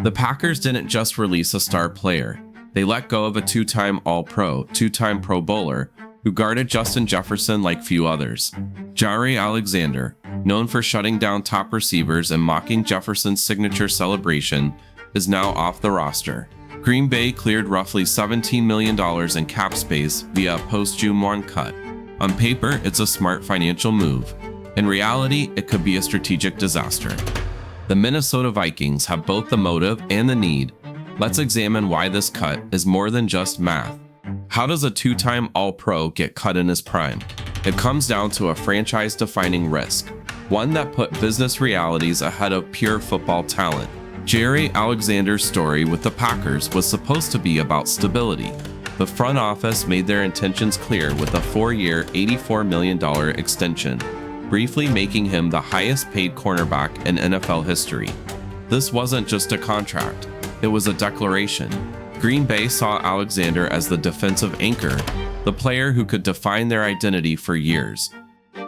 The Packers didn't just release a star player. They let go of a two-time All-Pro, two-time Pro Bowler, who guarded Justin Jefferson like few others. Jaire Alexander, known for shutting down top receivers and mocking Jefferson's signature celebration, is now off the roster. Green Bay cleared roughly $17 million in cap space via a post-June 1 cut. On paper, it's a smart financial move. In reality, it could be a strategic disaster. The Minnesota Vikings have both the motive and the need. Let's examine why this cut is more than just math. How does a two-time All-Pro get cut in his prime? It comes down to a franchise-defining risk, one that put business realities ahead of pure football talent. Jaire Alexander's story with the Packers was supposed to be about stability. The front office made their intentions clear with a 4-year, $84 million extension, briefly making him the highest-paid cornerback in NFL history. This wasn't just a contract, it was a declaration. Green Bay saw Alexander as the defensive anchor, the player who could define their identity for years.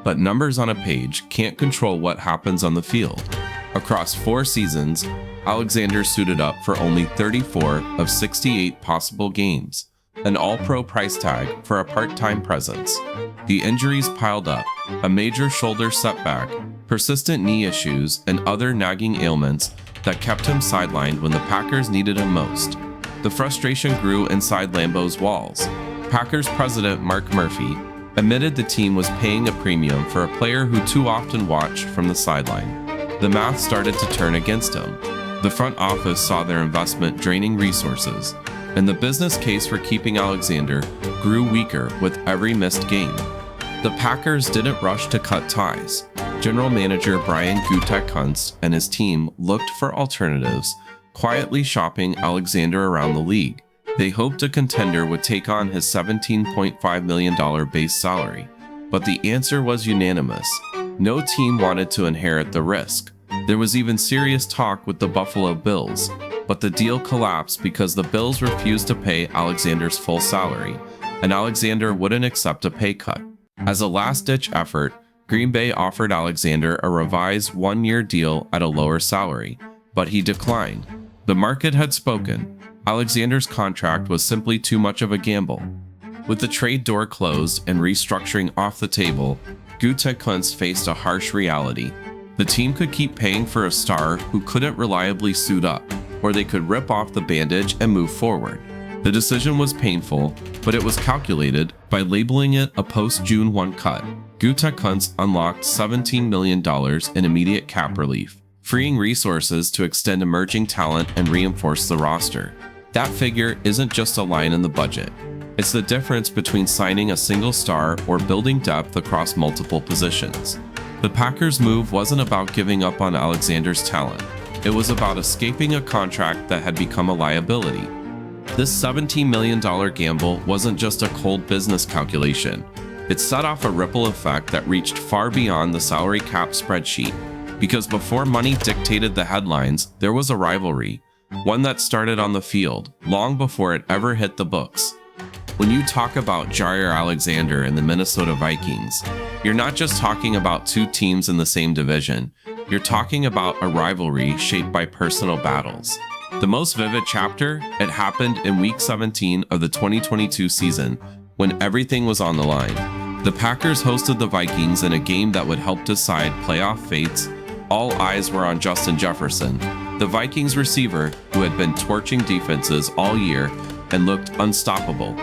But numbers on a page can't control what happens on the field. Across 4 seasons, Alexander suited up for only 34 of 68 possible games, an all-pro price tag for a part-time presence. The injuries piled up, a major shoulder setback, persistent knee issues, and other nagging ailments that kept him sidelined when the Packers needed him most. The frustration grew inside Lambeau's walls. Packers president Mark Murphy admitted the team was paying a premium for a player who too often watched from the sideline. The math started to turn against him. The front office saw their investment draining resources, and the business case for keeping Alexander grew weaker with every missed game. The Packers didn't rush to cut ties. General manager Brian Gutekunst and his team looked for alternatives, quietly shopping Alexander around the league. They hoped a contender would take on his $17.5 million base salary, but the answer was unanimous. No team wanted to inherit the risk. There was even serious talk with the Buffalo Bills, but the deal collapsed because the Bills refused to pay Alexander's full salary, and Alexander wouldn't accept a pay cut. As a last-ditch effort, Green Bay offered Alexander a revised 1-year deal at a lower salary, but he declined. The market had spoken. Alexander's contract was simply too much of a gamble. With the trade door closed and restructuring off the table, Gutekunst faced a harsh reality. The team could keep paying for a star who couldn't reliably suit up, or they could rip off the bandage and move forward. The decision was painful, but it was calculated. By labeling it a post-June 1 cut, Gutekunst unlocked $17 million in immediate cap relief, freeing resources to extend emerging talent and reinforce the roster. That figure isn't just a line in the budget. It's the difference between signing a single star or building depth across multiple positions. The Packers' move wasn't about giving up on Alexander's talent. It was about escaping a contract that had become a liability. This $17 million gamble wasn't just a cold business calculation. It set off a ripple effect that reached far beyond the salary cap spreadsheet. Because before money dictated the headlines, there was a rivalry, one that started on the field, long before it ever hit the books. When you talk about Jaire Alexander and the Minnesota Vikings, you're not just talking about 2 teams in the same division. You're talking about a rivalry shaped by personal battles. The most vivid chapter, it happened in Week 17 of the 2022 season, when everything was on the line. The Packers hosted the Vikings in a game that would help decide playoff fates. All eyes were on Justin Jefferson, the Vikings receiver who had been torching defenses all year and looked unstoppable.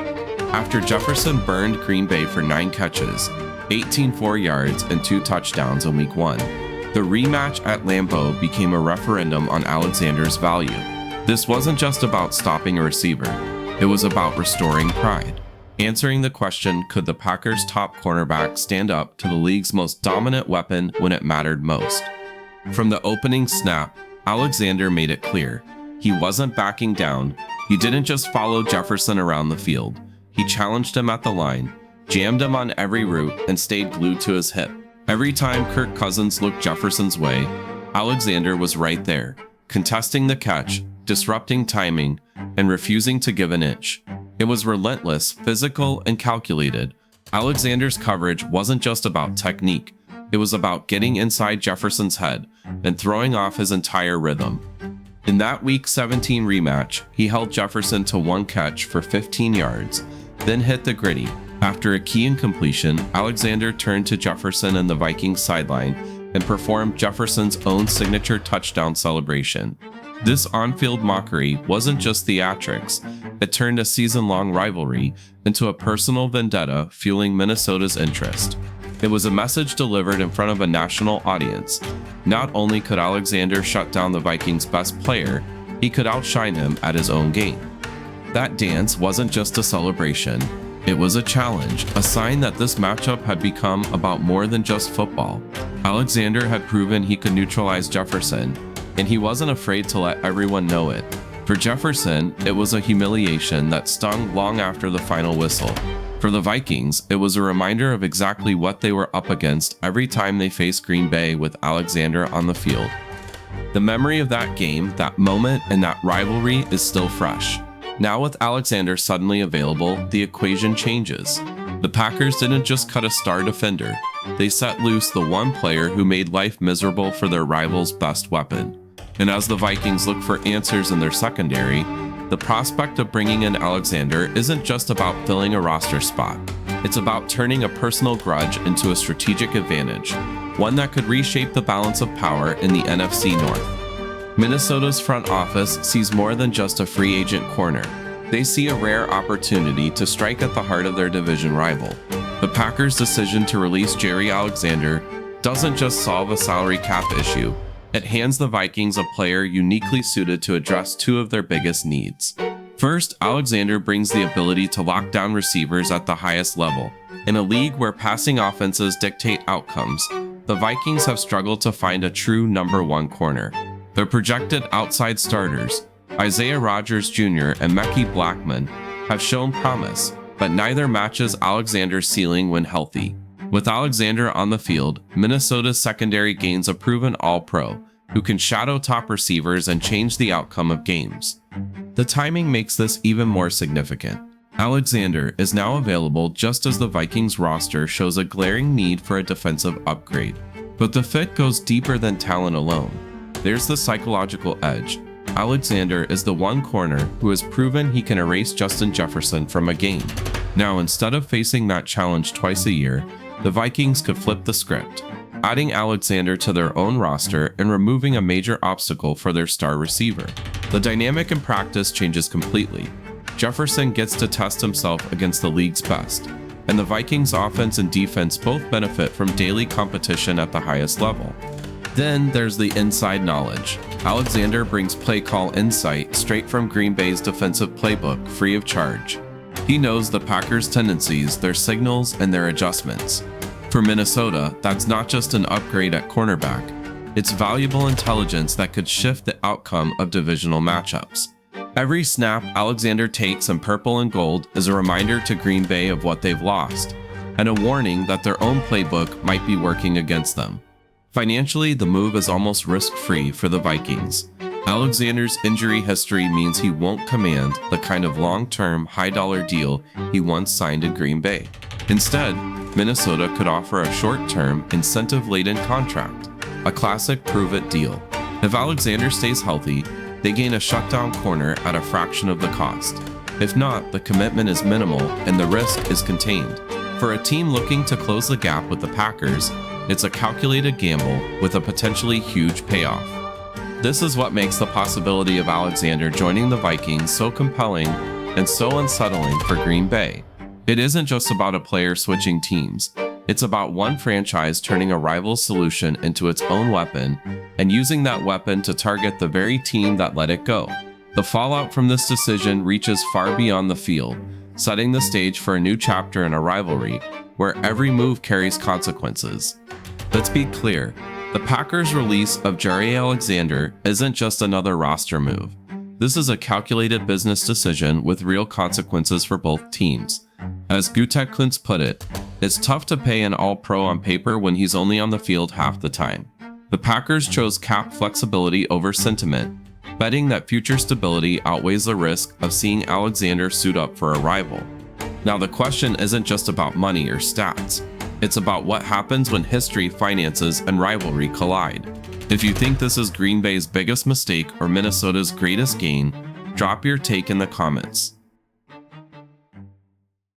After Jefferson burned Green Bay for 9 catches, 18 4-yards, and 2 touchdowns in Week 1, the rematch at Lambeau became a referendum on Alexander's value. This wasn't just about stopping a receiver, it was about restoring pride. Answering the question, could the Packers' top cornerback stand up to the league's most dominant weapon when it mattered most? From the opening snap, Alexander made it clear. He wasn't backing down. He didn't just follow Jefferson around the field. He challenged him at the line, jammed him on every route, and stayed glued to his hip. Every time Kirk Cousins looked Jefferson's way, Alexander was right there, contesting the catch, disrupting timing, and refusing to give an inch. It was relentless, physical, and calculated. Alexander's coverage wasn't just about technique. It was about getting inside Jefferson's head and throwing off his entire rhythm. In that Week 17 rematch, he held Jefferson to one catch for 15 yards, then hit the gritty. After a key incompletion, Alexander turned to Jefferson and the Vikings sideline and performed Jefferson's own signature touchdown celebration. This on-field mockery wasn't just theatrics, it turned a season-long rivalry into a personal vendetta fueling Minnesota's interest. It was a message delivered in front of a national audience. Not only could Alexander shut down the Vikings' best player, he could outshine him at his own game. That dance wasn't just a celebration, it was a challenge, a sign that this matchup had become about more than just football. Alexander had proven he could neutralize Jefferson, and he wasn't afraid to let everyone know it. For Jefferson, it was a humiliation that stung long after the final whistle. For the Vikings, it was a reminder of exactly what they were up against every time they faced Green Bay with Alexander on the field. The memory of that game, that moment, and that rivalry is still fresh. Now with Alexander suddenly available, the equation changes. The Packers didn't just cut a star defender, they set loose the one player who made life miserable for their rival's best weapon. And as the Vikings look for answers in their secondary, the prospect of bringing in Alexander isn't just about filling a roster spot. It's about turning a personal grudge into a strategic advantage, one that could reshape the balance of power in the NFC North. Minnesota's front office sees more than just a free agent corner. They see a rare opportunity to strike at the heart of their division rival. The Packers' decision to release Jaire Alexander doesn't just solve a salary cap issue, it hands the Vikings a player uniquely suited to address two of their biggest needs. First, Alexander brings the ability to lock down receivers at the highest level. In a league where passing offenses dictate outcomes, the Vikings have struggled to find a true number one corner. Their projected outside starters, Isaiah Rodgers Jr. and Mekhi Blackman, have shown promise, but neither matches Alexander's ceiling when healthy. With Alexander on the field, Minnesota's secondary gains a proven all-pro who can shadow top receivers and change the outcome of games. The timing makes this even more significant. Alexander is now available just as the Vikings roster shows a glaring need for a defensive upgrade. But the fit goes deeper than talent alone. There's the psychological edge. Alexander is the one corner who has proven he can erase Justin Jefferson from a game. Now, instead of facing that challenge twice a year, the Vikings could flip the script, adding Alexander to their own roster and removing a major obstacle for their star receiver. The dynamic in practice changes completely. Jefferson gets to test himself against the league's best, and the Vikings' offense and defense both benefit from daily competition at the highest level. Then there's the inside knowledge. Alexander brings play call insight straight from Green Bay's defensive playbook free of charge. He knows the Packers' tendencies, their signals, and their adjustments. For Minnesota, that's not just an upgrade at cornerback. It's valuable intelligence that could shift the outcome of divisional matchups. Every snap Alexander takes in purple and gold is a reminder to Green Bay of what they've lost, and a warning that their own playbook might be working against them. Financially, the move is almost risk-free for the Vikings. Alexander's injury history means he won't command the kind of long-term, high-dollar deal he once signed in Green Bay. Instead, Minnesota could offer a short-term, incentive-laden contract, a classic prove-it deal. If Alexander stays healthy, they gain a shutdown corner at a fraction of the cost. If not, the commitment is minimal and the risk is contained. For a team looking to close the gap with the Packers, it's a calculated gamble with a potentially huge payoff. This is what makes the possibility of Alexander joining the Vikings so compelling and so unsettling for Green Bay. It isn't just about a player switching teams. It's about one franchise turning a rival solution into its own weapon and using that weapon to target the very team that let it go. The fallout from this decision reaches far beyond the field, setting the stage for a new chapter in a rivalry where every move carries consequences. Let's be clear, the Packers' release of Jaire Alexander isn't just another roster move. This is a calculated business decision with real consequences for both teams. As Gutekunst put it, it's tough to pay an all-pro on paper when he's only on the field half the time. The Packers chose cap flexibility over sentiment, betting that future stability outweighs the risk of seeing Alexander suit up for a rival. Now, the question isn't just about money or stats. It's about what happens when history, finances, and rivalry collide. If you think this is Green Bay's biggest mistake or Minnesota's greatest gain, drop your take in the comments.